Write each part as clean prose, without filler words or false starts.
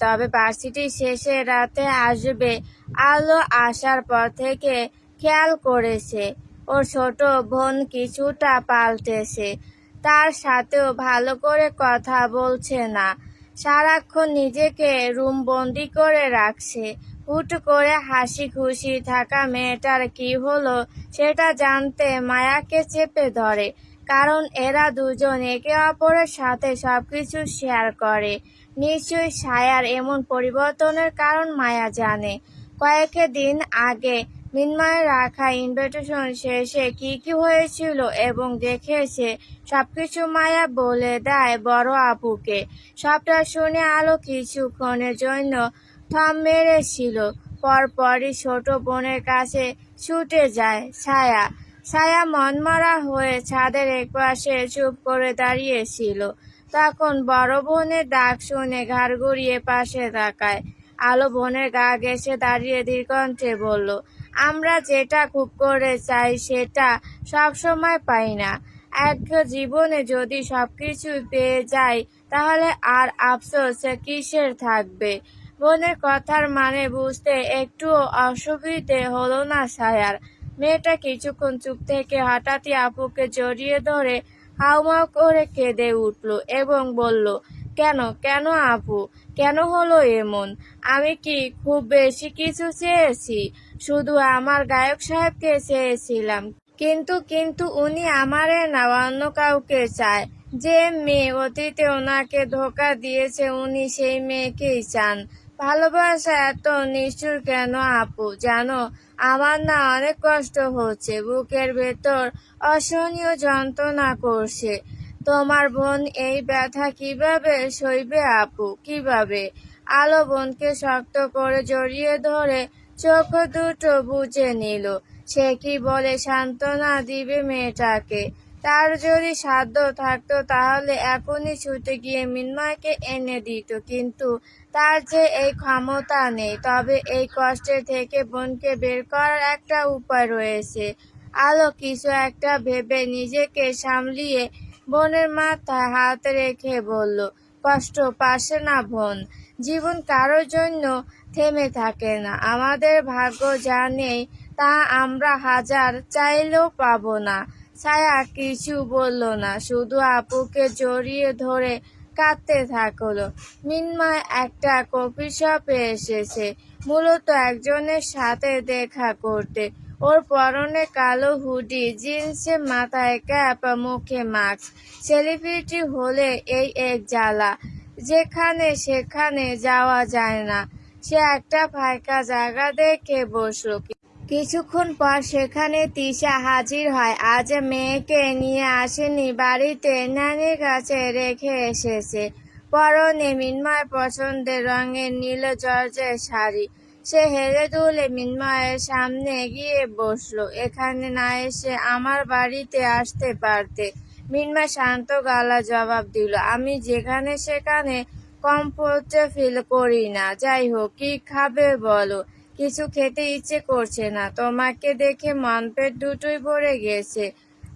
তবে ভার্সিটি শেষে রাতে আসবে। আলো আসার পর থেকে খেয়াল করেছে ওর ছোট বোন কিছুটা পাল্টেছে। তার সাথেও ভালো করে কথা বলছে না, সারাক্ষণ নিজেকে রুম বন্দি করে রাখছে। হুট করে হাসি খুশি থাকা মেয়েটার কি হলো সেটা জানতে মায়াকে চেপে ধরে, কারণ এরা দুজন একে অপরের সাথে সবকিছু শেয়ার করে। নিশ্চয়ই ছায়ার এমন পরিবর্তনের কারণ মায়া জানে। কয়েকদিন আগে মিন্ময়ের রাখা ইনভিটেশন শেষে কি হয়েছিল এবং দেখেছে সবকিছু মায়া বলে দেয় বড় আপুকে। সবটা শুনে আলো কিছুক্ষণের জন্য থম মেরেছিল, পরপরই ছোট বোনের কাছে ছুটে যায় ছায়া। ছায়া মনমরা হয়ে ছাদের একপাশে চুপ করে দাঁড়িয়েছিল। তখন বড় বোনের ডাক শুনে ঘাড় ঘুরিয়ে পাশে তাকায়। আলো বোনের গা ঘেঁষে দাঁড়িয়ে ধীরকণ্ঠে বলল, আমরা যেটা খুব করে চাই সেটা সবসময় পাই না। এক জীবনে যদি সবকিছু পেয়ে যাই তাহলে আর আফসোস কিসের থাকবে। বোনের কথার মানে বুঝতে একটুও অসুবিধে হলো না ছায়ার। মেয়েটা কিছুক্ষণ চুপ থেকে হঠাৎই আপুকে জড়িয়ে ধরে হাউমাউ করে কেঁদে উঠল এবং বলল, কেন কেন আপু, কেন হলো এমন? আমি কি খুব বেশি কিছু চেয়েছি? শুধু আমার গায়ক সাহেবকে চেয়েছিলাম, কিন্তু কিন্তু উনি আমারে না অন্য কাউকে চায়। যে মেয়ে অতীতে ওনাকে ধোঁকা দিয়েছে উনি সেই মেয়েকেই চান। ভালোবাসা এত নিষ্ঠুর কেন আপু? জানো, আমার না অনেক কষ্ট হচ্ছে, বুকের ভেতর অসহনীয় যন্ত্রণা করছে। তোমার বোন এই ব্যথা কিভাবে সইবে আপু, কিভাবে? আলো বোনকে শক্ত করে জড়িয়ে ধরে চোখ দুটো বুজে নিল। সে কি বলে সান্ত্বনা দিবে মেয়েটাকে? তার যদি সাধ্য থাকতো তাহলে এখনই ছুটে গিয়ে মিন্ময়কে এনে দিত, কিন্তু তার যে এই ক্ষমতা নেই। তবে এই কষ্টের থেকে বোনকে বের করার একটা উপায় রয়েছে। আলো কিছু একটা ভেবে নিজেকে সামলিয়ে বোনের মাথায় হাত রেখে বলল, কষ্ট পাশে না বোন, জীবন কারোর জন্য থেমে থাকে না। আমাদের ভাগ্য যা নেই তা আমরা হাজার চাইলেও পাবো না। ছায়া কিছু বলল না, শুধু আপুকে জড়িয়ে ধরে কাঁদতে থাকলো। মিন্ময় একটা কফি শপে এসেছে মূলত একজনের সাথে দেখা করতে। ওর পরনে কালো হুডি, জিন্সে মাথায় ক্যাপ, মুখে মাস্ক। সেলিব্রিটি হলে এই এক জ্বালা, যেখানে সেখানে যাওয়া যায় না। সে একটা ফাঁকা জায়গা দেখে বসলো। কিছুক্ষণ পর সেখানে তিশা হাজির হয়। আজ মেয়েকে নিয়ে আসেনি বাড়িতে, নানির কাছে রেখে এসেছে। পরনে মিন্ময়ের পছন্দের রঙের নীল জর্জের শাড়ি। সে হেলে দুলে মিন্ময়ের সামনে গিয়ে বসলো। এখানে না এসে আমার বাড়িতে আসতে পারতে। মিন্ময় শান্ত গলা জবাব দিল, আমি যেখানে সেখানে কমফোর্ট ফিল করি না। যাই হোক, কি খাবে বলো? কিছু খেতে ইচ্ছে করছে না। তোমাকে দেখে মন পেট দুটোই ভরে গেছে।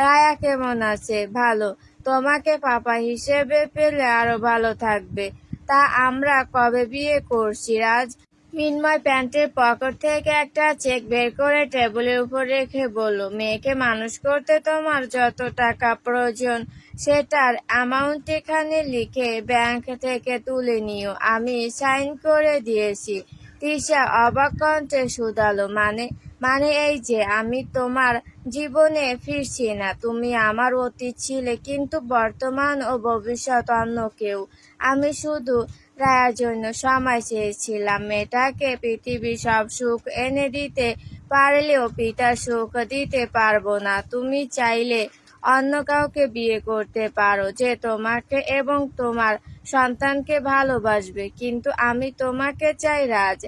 রায়া কেমন আছে? ভালো। তোমাকে পাপা হিসেবে পেলে আরো ভালো থাকবে। তা আমরা কবে বিয়ে করছি রাজ? মিন্ময় প্যান্টের পকেট থেকে একটা চেক বের করে টেবিলের উপর রেখে বলল, মেয়েকে মানুষ করতে তোমার যত টাকা প্রয়োজন সেটার অ্যামাউন্ট এখানে লিখে ব্যাংক থেকে তুলে নিও, আমি সাইন করে দিয়েছি। তিশা অবাক কণ্ঠে শুধালো, মানে? মানে এই যে আমি তোমার জীবনে ফিরছি না। তুমি আমার অতীত ছিলে, কিন্তু বর্তমান ও ভবিষ্যৎ অন্য কেউ। আমি শুধু রায়ার জন্য সময় চেয়েছিলাম। মেয়েটাকে পৃথিবীর সব সুখ এনে দিতে পারলেও পিতার সুখ দিতে পারবো না। তুমি চাইলে অন্য কাউকে বিয়ে করতে পারো যে তোমাকে এবং তোমার সন্তানকে ভালোবাসবে, কিন্তু আমি তোমাকে চাই রাজ।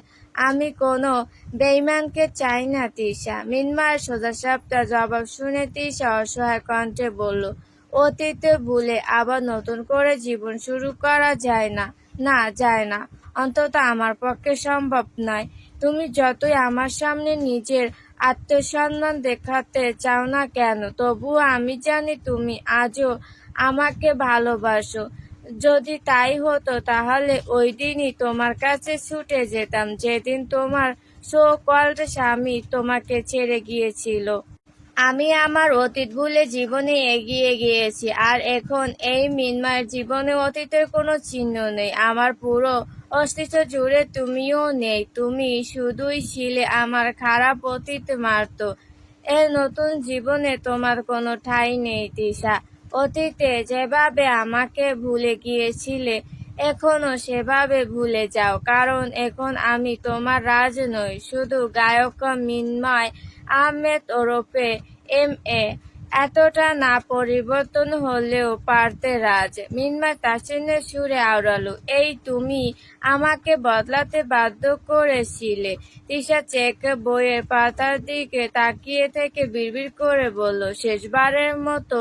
আমি কোনো বেঈমানকে চাই না তিশা। মিন্ময়ের সোজাসাপটা জবাব শুনে তিশা অসহায় কণ্ঠে বলল, অতীতে ভুলে আবার নতুন করে জীবন শুরু করা যায় না। না, যায় না। অন্তত আমার পক্ষে সম্ভব নয়। তুমি যতই আমার সামনে নিজের আত্মসম্মান দেখাতে চাও না কেন, তবুও আমি জানি তুমি আজও আমাকে ভালোবাসো। যদি তাই হতো তাহলে ওই দিনই তোমার কাছে ছুটে যেতাম, যেদিন তোমার সো কল্ড স্বামী তোমাকে ছেড়ে গিয়েছিল। আমি আমার অতীত ভুলে জীবনে এগিয়ে গিয়েছি, আর এখন এই মিনমায়ের জীবনে অতীতের কোনো চিহ্ন নেই। আমার পুরো অস্তিত্ব জুড়ে তুমিও নেই। তুমি শুধুই ছিলে আমার খারাপ অতীত মারতো। এই নতুন জীবনে তোমার কোনো ঠাঁই নেই তিশা। অতীতে যেভাবে আমাকে ভুলে গিয়েছিলে এখনো সেভাবে ভুলে যাও, কারণ এখন আমি তোমার রাজ নই, শুধু গায়ক মিনময় আহমেদ ওরফে এম.এ। এতটা না পরিবর্তন হলেও পারতে রাজ। মিনময় তাচ্ছিল্যের সুরে আওড়ালো, এই তুমি আমাকে বদলাতে বাধ্য করেছিলে। তিশা চেক বইয়ের পাতার দিকে তাকিয়ে থেকে বিড়বিড় করে বলল, শেষবারের মতো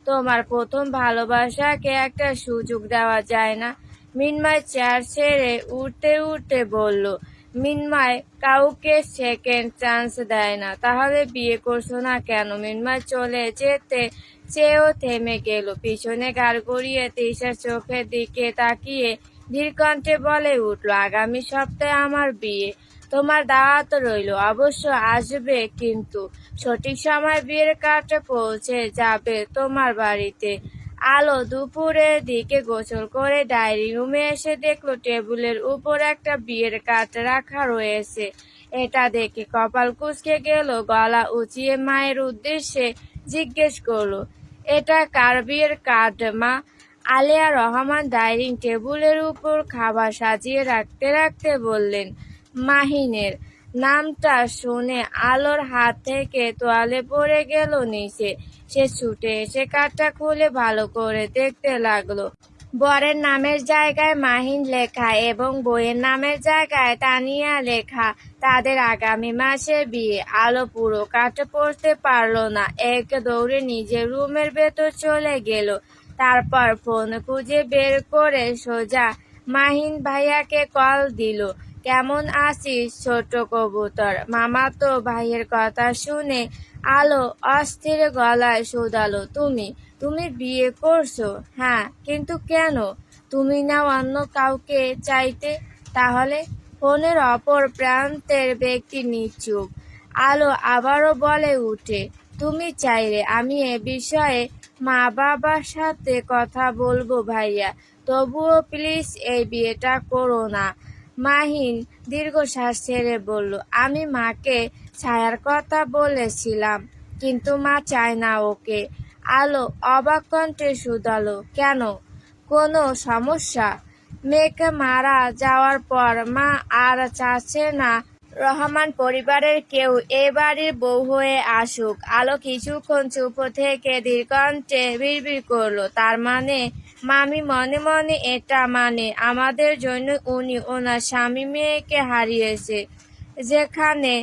তোমার প্রথম ভালোবাসাকে একটা সুযোগ দেওয়া যায় না? মিনময় চেয়ার ছেড়ে উঠতে উঠতে বলল, মিনময় কাউকে সেকেন্ড চান্স দেয় না। তাহলে বিয়ে করছো না কেন? মিনময় চলে যেতে চেয়েও থেমে গেল। পিছনে ঘাড় ঘুরিয়ে তিশার চোখের দিকে তাকিয়ে ধীর কণ্ঠে বলে উঠল, আগামী সপ্তাহে আমার বিয়ে। তোমার দাওয়াত রইল, অবশ্য আসবে, কিন্তু সঠিক সময় বিয়ের কার্ড পৌঁছে যাবে তোমার বাড়িতে। আলো দুপুরের দিকে গোসল করে ডাইনিং রুমে এসে দেখলো টেবিলের উপর একটা বিয়ের কার্ড রাখা রয়েছে। এটা দেখে কপাল কুঁচকে গেল। গলা উঁচিয়ে মায়ের উদ্দেশ্যে জিজ্ঞেস করলো, এটা কার বিয়ের কার্ড মা? আলেয়া রহমান ডাইনিং টেবিলের উপর খাবার সাজিয়ে রাখতে রাখতে বললেন, মাহিনের। নামটা শুনে আলোর হাত থেকে তোয়ালে পড়ে গেল নিচে। সে ছুটে এসে কার্ডটা খুলে ভালো করে দেখতে লাগলো। বরের নামের জায়গায় মাহিন লেখা এবং বইয়ের নামের জায়গায় তানিয়া লেখা। তাদের আগামী মাসে বিয়ে। আলো পুরো কার্ড পড়তে পারলো না। এক দৌড়ে নিজের রুমের ভেতর চলে গেল। তারপর ফোন খুঁজে বের করে সোজা মাহিন ভাইয়াকে কল দিল। কেমন আছিস ছোট কবুতর? মামাতো ভাইয়ের কথা শুনে আলো অস্থির গলায় শুধালো, তুমি তুমি বিয়ে করছো? হ্যাঁ, কিন্তু কেন? তুমি না অন্য কাউকে চাইতে? তাহলে? ফোনের অপর প্রান্তের ব্যক্তি নিশ্চুপ। আলো আবারও বলে উঠে, তুমি চাইলে আমি এ বিষয়ে মা বাবার সাথে কথা বলবো ভাইয়া, তবুও প্লিজ এই বিয়েটা করো না। মাহিন দীর্ঘশ্বাস ছেড়ে বলল, আমি মাকে ছায়ার কথা বলেছিলাম, কিন্তু মা চায় না ওকে। আলো অবাক কণ্ঠে শুধালো, কেন? কোনো সমস্যা? মেয়েকে মারা যাওয়ার পর মা আর চাচ্ছে না রহমান পরিবারের কেউ এ বাড়ির বউ হয়ে আসুক। আলো কিছুক্ষণ চুপ থেকে ধীর কণ্ঠে বিড়বিড় করলো, তার মানে মামি মনে মনে এটা মানে আমাদের জন্য উনি ওনার স্বামী মেয়েকে হারিয়েছে, যেখানে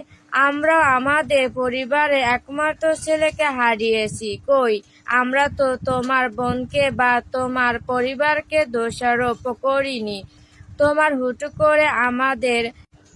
আমরা আমাদের পরিবারের একমাত্র ছেলেকে হারিয়েছি। কই, আমরা তো তোমার বোনকে বা তোমার পরিবারকে দোষারোপ করিনি। তোমার হুট করে আমাদের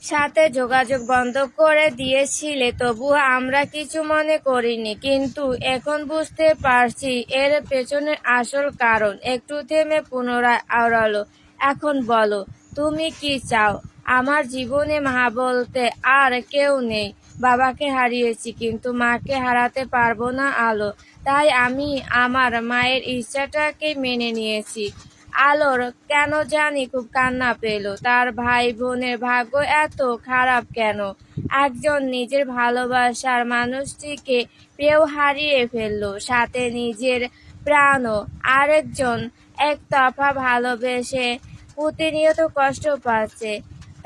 সাথে যোগাযোগ বন্ধ করে দিয়েছিলে, তবুও আমরা কিছু মনে করিনি, কিন্তু এখন বুঝতে পারছি এর পেছনের আসল কারণ। একটু থেমে পুনরায় আওড়ালো, এখন বলো তুমি কি চাও? আমার জীবনে মা বলতে আর কেউ নেই। বাবাকে হারিয়েছি, কিন্তু মাকে হারাতে পারবো না আলো। তাই আমি আমার মায়ের ইচ্ছাটাকে মেনে নিয়েছি। আলোর কেন জানি খুব কান্না পেল। তার ভাই বোনের ভাগ্য এত খারাপ কেন? একজন নিজের ভালোবাসার মানুষটিকে পেয়েও হারিয়ে ফেললো, সাথে নিজের প্রাণও। আরেকজন একতরফা ভালোবেসে প্রতিনিয়ত কষ্ট পাচ্ছে।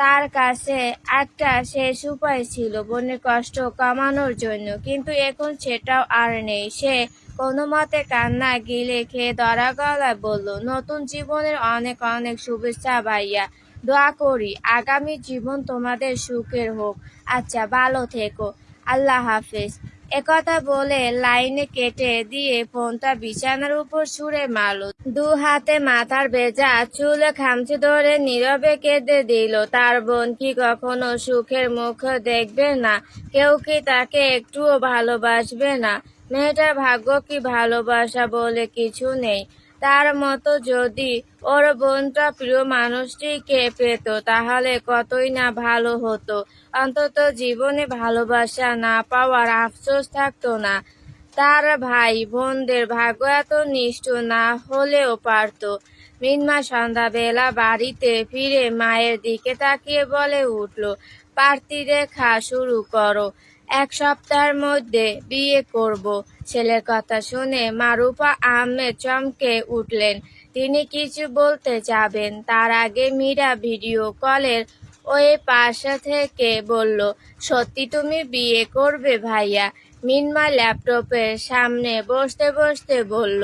তার কাছে একটা শেষ উপায় ছিল বোনের কষ্ট কমানোর জন্য, কিন্তু এখন সেটাও আর নেই। সে কোনো মতে কান্না গিলে খেয়ে ধরা গলায় বলল, নতুন জীবনের অনেক অনেক শুভেচ্ছা ভাইয়া। দোয়া করি আগামী জীবন তোমাদের সুখের হোক। আচ্ছা, ভালো থেকো, আল্লাহ হাফেজ। একথা বলে লাইনে কেটে দিয়ে ফোনটা বিছানার উপর ছুঁড়ে মারল। দু হাতে মাথার ভেজা চুল খামচে ধরে নীরবে কেঁদে দিল। তার বোন কি কখনো সুখের মুখ দেখবে না? কেউ কি তাকে একটুও ভালোবাসবে না? মেয়েটার ভাগ্য কি ভালোবাসা বলে কিছু নেই? তার মতো যদি ওর বোনটা প্রিয় মানুষটিকে পেত তাহলে কতই না ভালো হতো। অন্তত জীবনে ভালোবাসা না পাওয়ার আফসোস থাকতো না। তার ভাই বোনদের ভাগ্য এত নিষ্ঠুর না হলেও পারত। মিনমা সন্ধ্যাবেলা বাড়িতে ফিরে মায়ের দিকে তাকিয়ে বলে উঠল, পার্টি দেখা শুরু করো, 1 সপ্তাহের মধ্যে বিয়ে করব। ছেলের কথা শুনে মারুফা আহমেদ চমকে উঠলেন। তিনি কিছু বলতে যাবেন তার আগে মীরা ভিডিও কলের ওই পাশে থেকে বলল, সত্যি তুমি বিয়ে করবে ভাইয়া? মিনমা ল্যাপটপের সামনে বসতে বসতে বলল,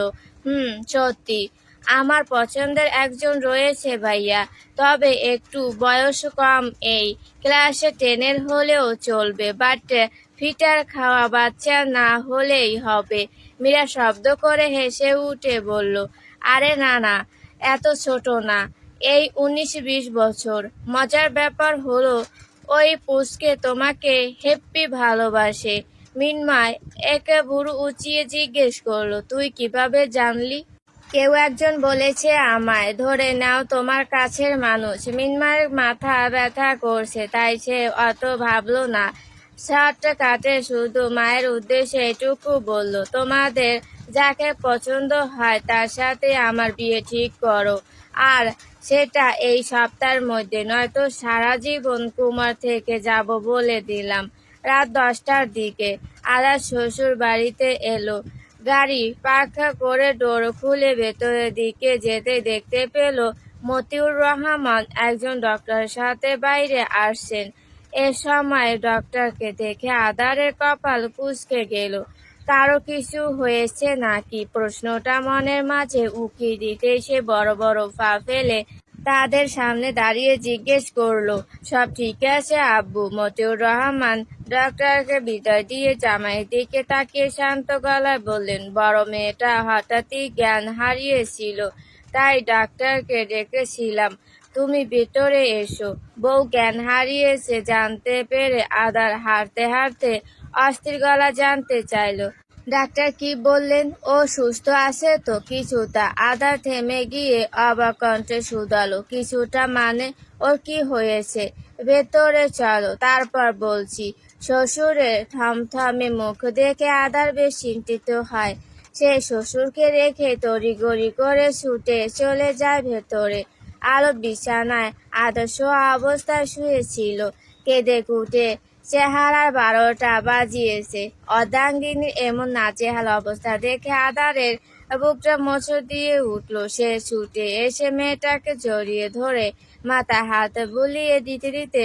সত্যি। আমার পছন্দের একজন রয়েছে ভাইয়া, তবে একটু বয়স কম, এই ক্লাসে 10 হলেও চলবে, বাট ফিটার খাওয়া বাচ্চা না হলেই হবে। মীরা শব্দ করে হেসে উঠে বলল, আরে না না, এত ছোট না, এই 19-20 বছর। মজার ব্যাপার হলো ওই পুচকে তোমাকে হেব্বি ভালোবাসে। মিনময় একে ভুরু উঁচিয়ে জিজ্ঞেস করলো, তুই কিভাবে জানলি? কেউ একজন বলেছে আমায়। ধরে নাও তোমার কাছের মানুষ। মিনমার মাথা ব্যথা করছে, তাই সে অত ভাবলো না। শার্ট কাটে শুধু মায়ের উদ্দেশ্যে এটুকু বলল, তোমাদের যাকে পছন্দ হয় তার সাথে আমার বিয়ে ঠিক করো, আর সেটা এই সপ্তাহের মধ্যে, নয়তো সারা জীবন কুমার থেকে যাব বলে দিলাম। রাত 10টার দিকে আদার শ্বশুর বাড়িতে এলো। গাড়ি পার্ক করে ডোর খুলে ভেতরের দিকে যেতে দেখতে পেল মতিউর রহমান একজন ডক্টরের সাথে বাইরে আসছেন। এ সময় ডক্টরকে দেখে আদারের কপাল কুঁচকে গেল। কারো কিছু হয়েছে নাকি, প্রশ্নটা মনের মাঝে উকি দিতে সে বড় বড় পা ফেলে তাদের সামনে দাঁড়িয়ে জিজ্ঞেস করলো, সব ঠিক আছে আব্বু? মতিউর রহমান ডাক্তারকে বিদায় দিয়ে জামাইয়ের দিকে তাকিয়ে শান্ত গলায় বললেন, বড় মেয়েটা হঠাৎই জ্ঞান হারিয়েছিল, তাই ডাক্তারকে ডেকেছিলাম। তুমি ভেতরে এসো। বউ জ্ঞান হারিয়েছে জানতে পেরে আদার হাঁটতে হাঁটতে অস্থির গলা জানতে চাইলো, ডাক্তার কি বললেন? ও সুস্থ আছে তো? কিছুটা। আদা থেমে গিয়ে অবাক কণ্ঠে শুধালো, কিছুটা মানে? ওর কি হয়েছে? ভেতরে চলো, তারপর বলছি। শ্বশুরের থমথমে মুখ দেখে আদার বেশ চিন্তিত হয়। সে শ্বশুরকে রেখে তড়িঘড়ি করে ছুটে চলে যায় ভেতরে। আলো বিছানায় আদর্শ অবস্থায় শুয়েছিল, কেঁদে কুটে চেহারার 12টা বাজিয়েছে। অর্ধাঙ্গিনীর এমন নাজেহাল অবস্থা দেখে আদারের বুকটা মোচড় দিয়ে উঠল। সে ছুটে এসে মেয়েটাকে জড়িয়ে ধরে মাথা হাত বুলিয়ে দিতে দিতে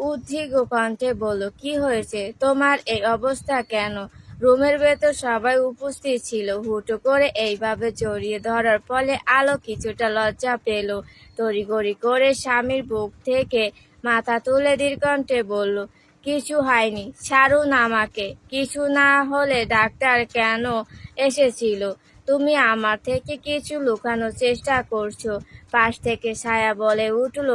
উদ্বিগ্ন কণ্ঠে বলল, কি হয়েছে তোমার? এই অবস্থা কেন? রুমের ভেতর সবাই উপস্থিত ছিল। হুট করে এইভাবে জড়িয়ে ধরার ফলে আলো কিছুটা লজ্জা পেল। তড়িঘড়ি করে স্বামীর বুক থেকে মাথা তুলে দীর্ঘণ্ঠে বলল, কিছু হয়নি, ছাড়ুন আমাকে। কিছু না হলে ডাক্তার কেন এসেছিল? তুমি আমার থেকে কিছু লুকানোর চেষ্টা করছো। পাশ থেকে ছায়া বলে উঠল,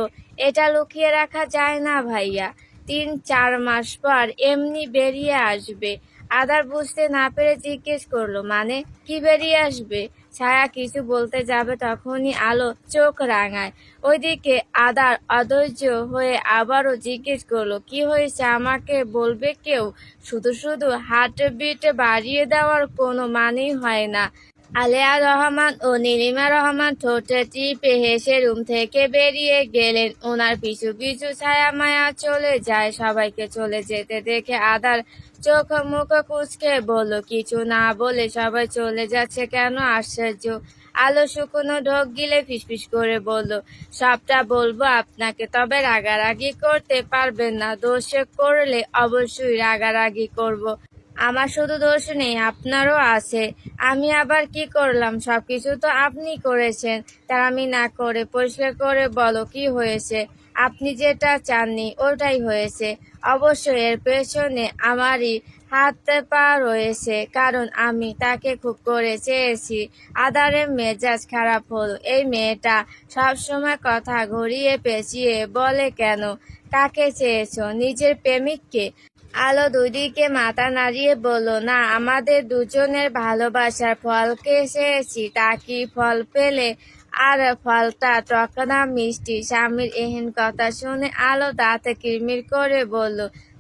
এটা লুকিয়ে রাখা যায় না ভাইয়া, 3-4 মাস পর এমনি বেরিয়ে আসবে। আদার বুঝতে না পেরে জিজ্ঞেস করলো, মানে কি বেরিয়ে আসবে? ছায়া কিছু বলতে যাবে তখনই আলো চোখ রাঙায়। ওইদিকে আদার অধৈর্য হয়ে আবারও জিজ্ঞেস করলো, কি হয়েছে আমাকে বলবে কেউ? শুধু শুধু হার্টবিট বাড়িয়ে দেওয়ার কোনো মানেই হয় না। আলেয়া রহমান ও নীলিমা রহমান ঠোঁটে টিপে হেসে রুম থেকে বেরিয়ে গেলেন। ওনার পিছু পিছু ছায়া মায়া চলে যায়। সবাইকে চলে যেতে দেখে আদার চোখ মুখ কুঁচকে বলল, কিছু না বলে সবাই চলে যাচ্ছে কেন? আশ্চর্য। আলো শুকনো ঢোক গিলে ফিসফিস করে বলল, সবটা বলবো আপনাকে, তবে রাগারাগি করতে পারবেন না। দোষ করলে অবশ্যই রাগারাগি করব। আমার শুধু দোষ নেই, আপনারও আছে। আমি আবার কি করলাম? সবকিছু তো আপনি করেছেন। তার আমি না করে পরিষ্কার করে বলো কি হয়েছে। আপনি যেটা চাননি ওটাই হয়েছে। অবশ্য এর পেছনে আমারই হাত পা রয়েছে, কারণ আমি তাকে খুব করে চেয়েছি। আদারের মেজাজ খারাপ হলো। এই মেয়েটা সবসময় কথা ঘুরিয়ে পেঁচিয়ে বলে কেন? কাকে চেয়েছো? নিজের প্রেমিককে? আলো দুদিকে মাথা নাড়িয়ে বলল, না, আমাদের দুজনের ভালোবাসার ফলকে এসেছি। তা কি ফল পেলে? আর ফলটা টক না মিষ্টি? স্বামীর এহেন কথা শুনে আলো দাঁত কিরমির করে বলল,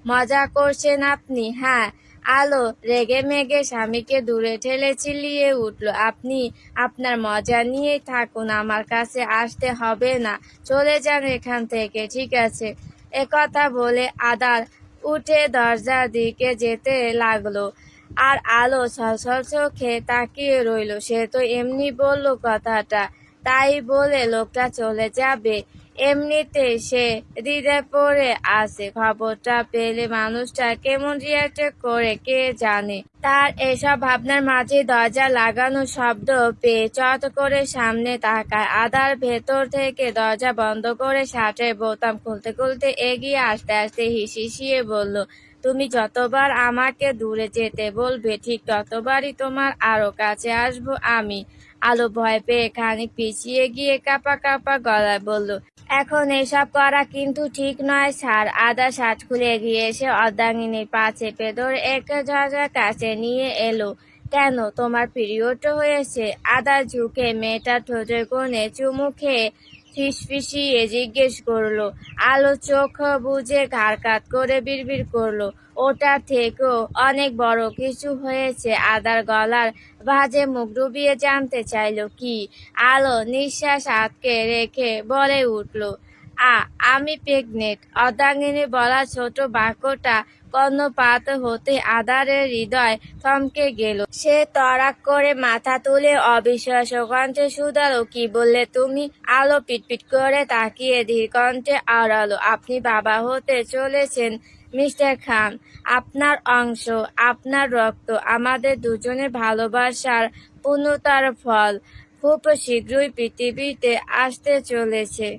মজা করছেন আপনি? হ্যাঁ। আলো রেগে মেগে স্বামীকে দূরে ঠেলে চিল্লিয়ে উঠল, আপনি আপনার মজা নিয়েই থাকুন, আমার কাছে আসতে হবে না। চলে যান এখান থেকে, ঠিক আছে? একথা বলে আদার উঠে দরজার দিকে যেতে লাগলো। আর আলো ছলছল চোখে তাকিয়ে রইল। সে তো এমনি বলল কথাটা, তাই বলে লোকটা চলে যাবে? এমনিতে সে দ্বিধায় পড়ে আছে। খবরটা পেলে মানুষটা কেমন রিয়াক্ট করে কে জানে। তার এসব ভাবনার মাঝে দরজা লাগানো শব্দ পেয়ে চট করে সামনে তাকায়। আদার ভেতর থেকে দরজা বন্ধ করে শার্টের বোতাম খুলতে খুলতে এগিয়ে আসতে আসতে হিসিয়ে বলল, তুমি যতবার আমাকে দূরে যেতে বলবে ঠিক ততবারই তোমার আরো কাছে আসবো আমি। আলো ভয় পেয়ে খানিক পিছিয়ে গিয়ে কাঁপা কাঁপা গলায় বলল, এখন এসব করা কিন্তু ঠিক নয় স্যার। আদা শার্ট খুলে এগিয়ে এসে অর্ধাঙ্গিনীর পা চেপে ধরে এক ঝাঁঝা কাছে নিয়ে এলো। কেন, তোমার পিরিয়ড হয়েছে? আদা ঝুঁকে মেয়েটার ঠোঁটের কোণে চুমু খেয়ে ফিসফিসিয়ে জিজ্ঞেস করলো। আলো চোখ বুজে ঘাড় কাত করে বিড়বিড় করলো, ওটার থেকেও অনেক বড় কিছু হয়েছে। আদার গলার ভাঁজে মুখ ডুবিয়ে জানতে চাইলো কি? আলো নিঃশ্বাস আটকে রেখে বলে উঠল, আমি প্রেগনেন্ট। অর্ধাঙ্গিনী বলা ছোট বাক্যটা কর্ণপাত হতে আদারের হৃদয় থমকে গেল। সে তড়াক করে মাথা তুলে অবিশ্বাস্য কণ্ঠে শুধালো, কি বললে তুমি? আলো পিটপিট করে তাকিয়ে ধীর কণ্ঠে আওড়ালো, আপনি বাবা হতে চলেছেন মিস্টার খান। আপনার অংশ, আপনার রক্ত, আমাদের দুজনের ভালোবাসার পূর্ণতার ফল খুব শীঘ্রই পৃথিবীতে আসতে চলেছে।